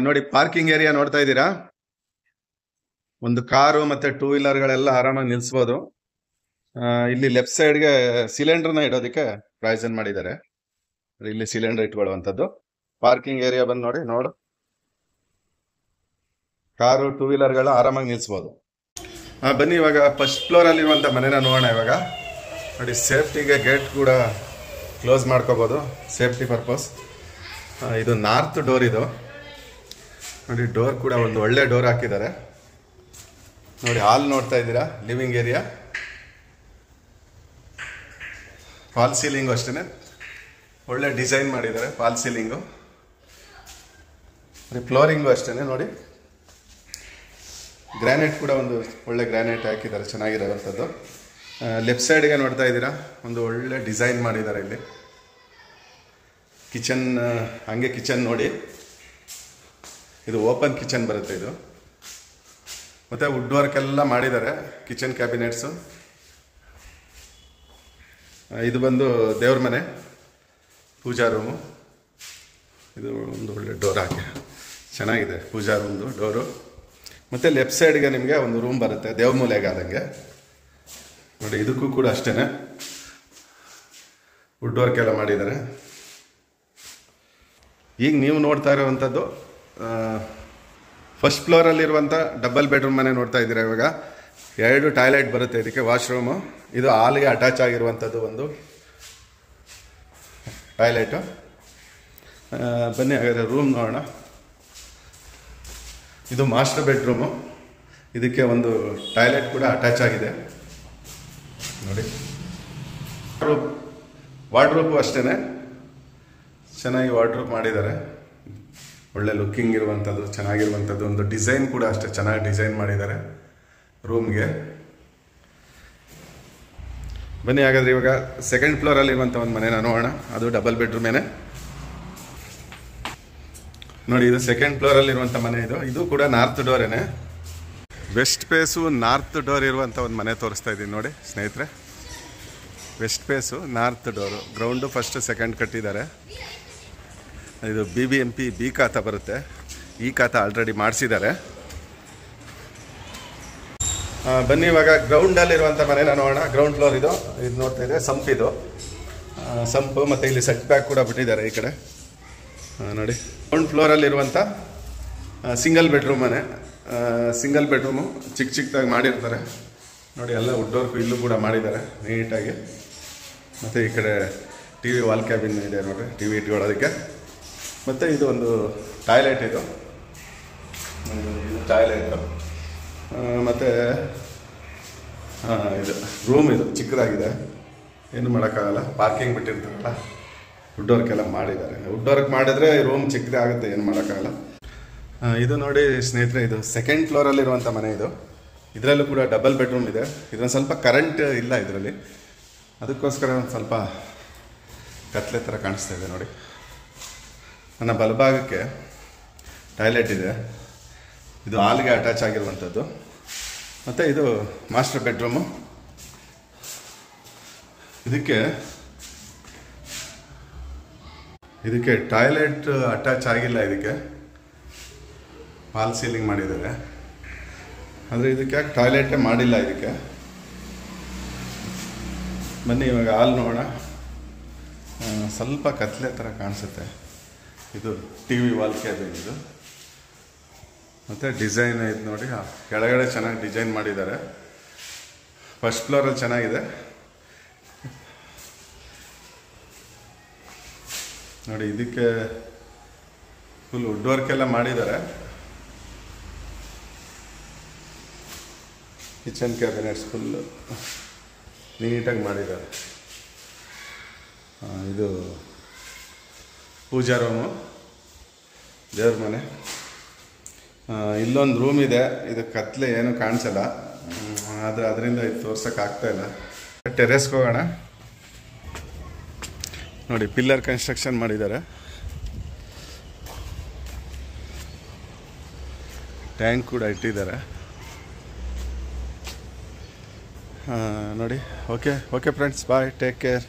ನೋಡಿ parking area ನೋಡ್ತಾ ಇದ್ದೀರಾ. ಒಂದು ಕಾರು ಮತ್ತೆ ಟೂ ವೀಲರ್ಗಳೆಲ್ಲ ಆರಾಮಾಗಿ ನಿಲ್ಸ್ಬೋದು. ಇಲ್ಲಿ ಲೆಫ್ಟ್ ಸೈಡ್ಗೆ ಸಿಲಿಂಡರ್ನ ಇಡೋದಕ್ಕೆ ಪ್ರಾವಿಷನ್ ಮಾಡಿದ್ದಾರೆ. ಇಲ್ಲಿ ಸಿಲಿಂಡರ್ ಇಟ್ಕೊಳ್ಳುವಂಥದ್ದು. ಪಾರ್ಕಿಂಗ್ ಏರಿಯಾ ಬಂದು ನೋಡು, ಕಾರು ಟೂ ವೀಲರ್ಗಳ ಆರಾಮಾಗಿ ನಿಲ್ಸ್ಬೋದು. ಬನ್ನಿ ಇವಾಗ ಫಸ್ಟ್ ಫ್ಲೋರ್ ಅಲ್ಲಿ ಇರುವಂತ ಮನೆನ ನೋಡೋಣ. ಇವಾಗ ನೋಡಿ, ಸೇಫ್ಟಿಗೆ ಗೇಟ್ ಕೂಡ ಕ್ಲೋಸ್ ಮಾಡ್ಕೋಬಹುದು, ಸೇಫ್ಟಿ ಪರ್ಪಸ್. ಇದು ನಾರ್ತ್ ಡೋರ್. ಇದು ನೋಡಿ, ಡೋರ್ ಕೂಡ ಒಂದು ಒಳ್ಳೆ ಡೋರ್ ಹಾಕಿದ್ದಾರೆ. ನೋಡಿ, ಹಾಲ್ ನೋಡ್ತಾ ಇದ್ದೀರಾ, ಲಿವಿಂಗ್ ಏರಿಯಾ. ಫಾಲ್ ಸೀಲಿಂಗು ಅಷ್ಟೇ ಒಳ್ಳೆ ಡಿಸೈನ್ ಮಾಡಿದ್ದಾರೆ. ಫಾಲ್ ಸೀಲಿಂಗು, ಫ್ಲೋರಿಂಗು ಅಷ್ಟೇ. ನೋಡಿ, ಗ್ರಾನೈಟ್ ಕೂಡ ಒಂದು ಒಳ್ಳೆ ಗ್ರಾನೈಟ್ ಹಾಕಿದ್ದಾರೆ, ಚೆನ್ನಾಗಿರೋವಂಥದ್ದು. ಲೆಫ್ಟ್ ಸೈಡ್ಗೆ ನೋಡ್ತಾ ಇದ್ದೀರಾ, ಒಂದು ಒಳ್ಳೆ ಡಿಸೈನ್ ಮಾಡಿದ್ದಾರೆ. ಇಲ್ಲಿ ಕಿಚನ್, ಹಂಗೆ ಕಿಚನ್ ನೋಡಿ, ಇದು ಓಪನ್ ಕಿಚನ್ ಬರುತ್ತೆ ಇದು. ಮತ್ತು ವುಡ್ ವರ್ಕ್ ಎಲ್ಲ ಮಾಡಿದ್ದಾರೆ. ಕಿಚನ್ ಕ್ಯಾಬಿನೆಟ್ಸು. ಇದು ಬಂದು ದೇವ್ರ ಮನೆ, ಪೂಜಾ ರೂಮು. ಇದು ಒಂದು ಒಳ್ಳೆ ಡೋರ್ ಹಾಕಿ ಚೆನ್ನಾಗಿದೆ, ಪೂಜಾ ರೂಮ್ದು ಡೋರು. ಮತ್ತು ಲೆಫ್ಟ್ ಸೈಡ್ಗೆ ನಿಮಗೆ ಒಂದು ರೂಮ್ ಬರುತ್ತೆ, ದೇವ್ರ ಮೂಲೆಗೆ ಆದಂಗೆ. ನೋಡಿ, ಇದಕ್ಕೂ ಕೂಡ ಅಷ್ಟೇ ವುಡ್ ವರ್ಕ್ ಎಲ್ಲ ಮಾಡಿದ್ದಾರೆ. ಈಗ ನೀವು ನೋಡ್ತಾ ಇರುವಂಥದ್ದು ಫಸ್ಟ್ ಫ್ಲೋರಲ್ಲಿರುವಂಥ ಡಬಲ್ ಬೆಡ್ರೂಮ್ ಮನೆ ನೋಡ್ತಾ ಇದ್ದೀರಾ. ಇವಾಗ 2 ಟಾಯ್ಲೆಟ್ ಬರುತ್ತೆ ಇದಕ್ಕೆ, ವಾಶ್ರೂಮು. ಇದು ಹಾಲ್ಗೆ ಅಟ್ಯಾಚ್ ಆಗಿರುವಂಥದ್ದು ಒಂದು ಟಾಯ್ಲೆಟು. ಬನ್ನಿ ಹಾಗಾದರೆ ರೂಮ್ ನೋಡೋಣ. ಇದು ಮಾಸ್ಟರ್ ಬೆಡ್ರೂಮು. ಇದಕ್ಕೆ ಒಂದು ಟಾಯ್ಲೆಟ್ ಕೂಡ ಅಟ್ಯಾಚ್ ಆಗಿದೆ. ನೋಡಿ, ವಾರ್ಡ್ರೋಬು ಅಷ್ಟೇ ಚೆನ್ನಾಗಿ ವಾರ್ಡ್ರೋಬ್ ಮಾಡಿದ್ದಾರೆ. ಒಳ್ಳೆ ಲುಕ್ಕಿಂಗ್ ಇರುವಂಥದ್ದು, ಚೆನ್ನಾಗಿರುವಂಥದ್ದು. ಒಂದು ಡಿಸೈನ್ ಕೂಡ ಅಷ್ಟೇ ಚೆನ್ನಾಗಿ ಡಿಸೈನ್ ಮಾಡಿದ್ದಾರೆ ರೂಮ್ಗೆ. ಬನ್ನಿ ಹಾಗಾದ್ರೆ ಇವಾಗ ಸೆಕೆಂಡ್ ಫ್ಲೋರಲ್ಲಿ ಇರುವಂಥ ಒಂದು ಮನೆ ನೋಡೋಣ. ಅದು ಡಬಲ್ ಬೆಡ್ರೂಮೇನೆ. ನೋಡಿ, ಇದು ಸೆಕೆಂಡ್ ಫ್ಲೋರಲ್ಲಿ ಇರುವಂಥ ಮನೆ. ಇದು ಕೂಡ ನಾರ್ತ್ ಡೋರೇನೆ. ವೆಸ್ಟ್ ಫೇಸು ನಾರ್ತ್ ಡೋರ್ ಇರುವಂಥ ಒಂದು ಮನೆ ತೋರಿಸ್ತಾ ಇದ್ದೀನಿ ನೋಡಿ ಸ್ನೇಹಿತರೆ. West face north door. Ground first second ಕಟ್ಟಿದ್ದಾರೆ. ಇದು BBMP ಬಿ ಖಾತಾ ಬರುತ್ತೆ. ಈ ಖಾತಾ ಆಲ್ರೆಡಿ ಮಾಡಿಸಿದ್ದಾರೆ. ಬನ್ನಿ ಇವಾಗ ಗ್ರೌಂಡಲ್ಲಿರುವಂಥ ಮನೆನ ನೋಡೋಣ. ಗ್ರೌಂಡ್ ಫ್ಲೋರ್ ಇದು ನೋಡ್ತಾ ಇದೆ, ಸಂಪ್. ಇದು ಸಂಪು. ಮತ್ತು ಇಲ್ಲಿ ಸೆಟ್ ಬ್ಯಾಕ್ ಕೂಡ ಬಿಟ್ಟಿದ್ದಾರೆ ಈ ಕಡೆ. ನೋಡಿ, ಗ್ರೌಂಡ್ ಫ್ಲೋರಲ್ಲಿರುವಂಥ ಸಿಂಗಲ್ ಬೆಡ್ರೂಮ್ ಮನೆ. ಸಿಂಗಲ್ ಬೆಡ್ರೂಮು ಚಿಕ್ಕದಾಗಿ ಮಾಡಿರ್ತಾರೆ ನೋಡಿ. ಎಲ್ಲ ವುಡ್ ವರ್ಕ್ ಇಲ್ಲೂ ಕೂಡ ಮಾಡಿದ್ದಾರೆ ನೀಟಾಗಿ. ಮತ್ತು ಈ ಕಡೆ TV ವಾಲ್ ಕ್ಯಾಬಿನ್ ಇದೆ ನೋಡಿ, TV ಇಟ್ಕೊಳ್ಳೋದಕ್ಕೆ. ಮತ್ತು ಇದು ಒಂದು ಟಾಯ್ಲೆಟ್. ಇದು ಟಾಯ್ಲೆಟು. ಮತ್ತು ಇದು ರೂಮ್. ಇದು ಚಿಕ್ಕದಾಗಿದೆ, ಏನು ಮಾಡೋಕ್ಕಾಗಲ್ಲ. ಪಾರ್ಕಿಂಗ್ ಬಿಟ್ಟಿರ್ತಾರಲ್ಲ, ವುಡ್ ವರ್ಕ್ ಎಲ್ಲ ಮಾಡಿದ್ದಾರೆ. ವುಡ್ ವರ್ಕ್ ಮಾಡಿದ್ರೆ ರೂಮ್ ಚಿಕ್ಕದೇ ಆಗುತ್ತೆ, ಏನು ಮಾಡೋಕ್ಕಾಗಲ್ಲ. ಇದು ನೋಡಿ ಸ್ನೇಹಿತರೆ, ಇದು ಸೆಕೆಂಡ್ ಫ್ಲೋರಲ್ಲಿರುವಂಥ ಮನೆ. ಇದರಲ್ಲೂ ಕೂಡ ಡಬಲ್ ಬೆಡ್ರೂಮ್ ಇದೆ. ಇದೊಂದು ಸ್ವಲ್ಪ ಕರೆಂಟ್ ಇಲ್ಲ ಇದರಲ್ಲಿ, ಅದಕ್ಕೋಸ್ಕರ ಒಂದು ಸ್ವಲ್ಪ ಕತ್ಲೆ ಥರ ಕಾಣಿಸ್ತಾ ಇದೆ ನೋಡಿ. ನನ್ನ ಬಲಭಾಗಕ್ಕೆ ಟಾಯ್ಲೆಟ್ ಇದೆ. ಇದು ಹಾಲ್ಗೆ ಅಟ್ಯಾಚ್ ಆಗಿರುವಂಥದ್ದು. ಮತ್ತು ಇದು ಮಾಸ್ಟರ್ ಬೆಡ್ರೂಮು. ಇದಕ್ಕೆ ಟಾಯ್ಲೆಟ್ ಅಟ್ಯಾಚ್ ಆಗಿಲ್ಲ. ಇದಕ್ಕೆ ಫಾಲ್ ಸೀಲಿಂಗ್ ಮಾಡಿದ್ದಾರೆ. ಆದರೆ ಇದಕ್ಕೆ ಟಾಯ್ಲೆಟೇ ಮಾಡಿಲ್ಲ ಇದಕ್ಕೆ. ಬನ್ನಿ ಇವಾಗ ಹಾಲ್ ನೋಡೋಣ. ಸ್ವಲ್ಪ ಕತ್ಲೆ ಥರ ಕಾಣಿಸುತ್ತೆ. ಇದು TV ವಾಲ್ ಕ್ಯಾಬಿನ್ ಇದು. ಮತ್ತು ಡಿಸೈನ್ ಇದು ನೋಡಿ, ಕೆಳಗಡೆ ಚೆನ್ನಾಗಿ ಡಿಸೈನ್ ಮಾಡಿದ್ದಾರೆ. ಫಸ್ಟ್ ಫ್ಲೋರಲ್ಲಿ ಚೆನ್ನಾಗಿದೆ ನೋಡಿ. ಇದಕ್ಕೆ ಫುಲ್ ವುಡ್ ವರ್ಕ್ ಎಲ್ಲ ಮಾಡಿದ್ದಾರೆ. ಕಿಚನ್ ಕ್ಯಾಬಿನೆಟ್ಸ್ ಫುಲ್ ನೀಟಾಗಿ ಮಾಡಿದ್ದಾರೆ. ಇದು ಪೂಜಾ ರೂಮು, ದೇವ್ರ ಮನೆ. ಇಲ್ಲೊಂದು ರೂಮ್ ಇದೆ. ಇದು ಕತ್ಲೆ ಏನು ಕಾಣಿಸಲ್ಲ, ಆದರೆ ಅದರಿಂದ ಇದು ತೋರ್ಸೋಕ್ಕಾಗ್ತಾಯಿಲ್ಲ. ಟೆರೆಸ್ಗೆ ಹೋಗೋಣ. ನೋಡಿ, ಪಿಲ್ಲರ್ ಕನ್ಸ್ಟ್ರಕ್ಷನ್ ಮಾಡಿದ್ದಾರೆ. ಟ್ಯಾಂಕ್ ಕೂಡ ಇಟ್ಟಿದ್ದಾರೆ ನೋಡಿ. ಓಕೆ ಫ್ರೆಂಡ್ಸ್, ಬಾಯ್, ಟೇಕ್ ಕೇರ್.